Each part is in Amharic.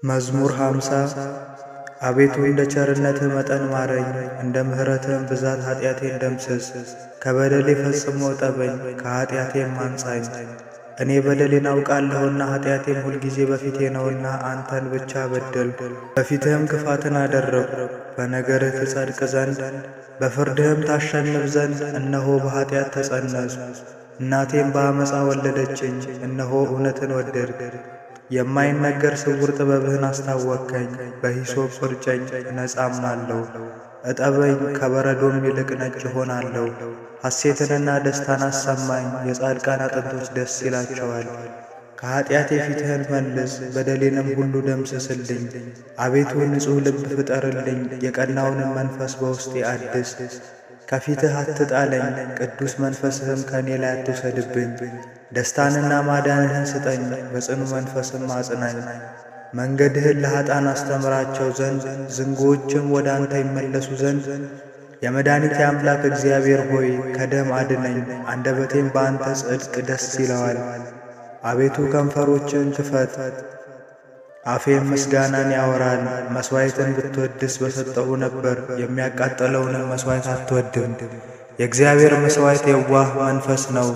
መዝሙር 50 አቤቱ እንደ ቸርነትህ መጠን ማረኝ፣ እንደ ምሕረትህም ብዛት ኃጢአቴን ደምስስ። ከበደሌ ፈጽሞ እጠበኝ፣ ከኃጢአቴም አንጻኝ። እኔ በደሌን አውቃለሁና ኃጢአቴም ሁልጊዜ በፊቴ ነውና አንተን ብቻ በደልሁ። በፊትህም ክፋትን አደረግሁ፣ በነገርህ ትጸድቅ ዘንድ በፍርድህም ታሸንፍ ዘንድ። እነሆ በኃጢአት ተፀነስሁ፣ እናቴም በዓመፃ ወለደችኝ። እነሆ እውነትን ወደድሁ፣ የማይነገር ስውር ጥበብህን አስታወቅከኝ። በሂሶጵ እርጨኝ እነጻማለሁ፣ እጠበኝ ከበረዶም ይልቅ ነጭ እሆናለሁ። ሐሴትንና ደስታን አሰማኝ፣ የጻድቃን አጥንቶች ደስ ይላቸዋል። ከኃጢአቴ ፊትህን መልስ፣ በደሌንም ሁሉ ደምስስልኝ። አቤቱ ንጹሕ ልብ ፍጠርልኝ፣ የቀናውንም መንፈስ በውስጤ አድስ። ከፊትህ አትጣለኝ፣ ቅዱስ መንፈስህም ከእኔ ላይ አትውሰድብኝ። ደስታንና ማዳንህን ስጠኝ፣ በጽኑ መንፈስም አጽናኝ። መንገድህን ለኃጥአን አስተምራቸው ዘንድ ዝንጉዎችም ወደ አንተ ይመለሱ ዘንድ። የመድኃኒቴ አምላክ እግዚአብሔር ሆይ ከደም አድነኝ፣ አንደበቴም በአንተ ጽድቅ ደስ ይለዋል። አቤቱ ከንፈሮችን ክፈት፣ አፌም ምስጋናን ያወራል። መሥዋዕትን ብትወድስ በሰጠሁ ነበር፣ የሚያቃጥለውንም መሥዋዕት አትወድም። የእግዚአብሔር መሥዋዕት የዋህ መንፈስ ነው፣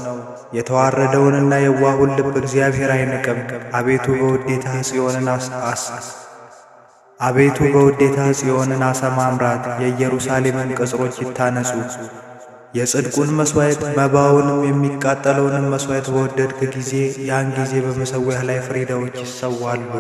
የተዋረደውንና የዋሁን ልብ እግዚአብሔር አይንቅም። አቤቱ በውዴታ ጽዮንን አሰማምራት፣ የኢየሩሳሌምን ቅጽሮች ይታነጹ። የጽድቁን መሥዋዕት መባውንም የሚቃጠለውንም መሥዋዕት በወደድክ ጊዜ ያን ጊዜ በመሠዊያህ ላይ ፍሪዳዎች ይሰዋሉ።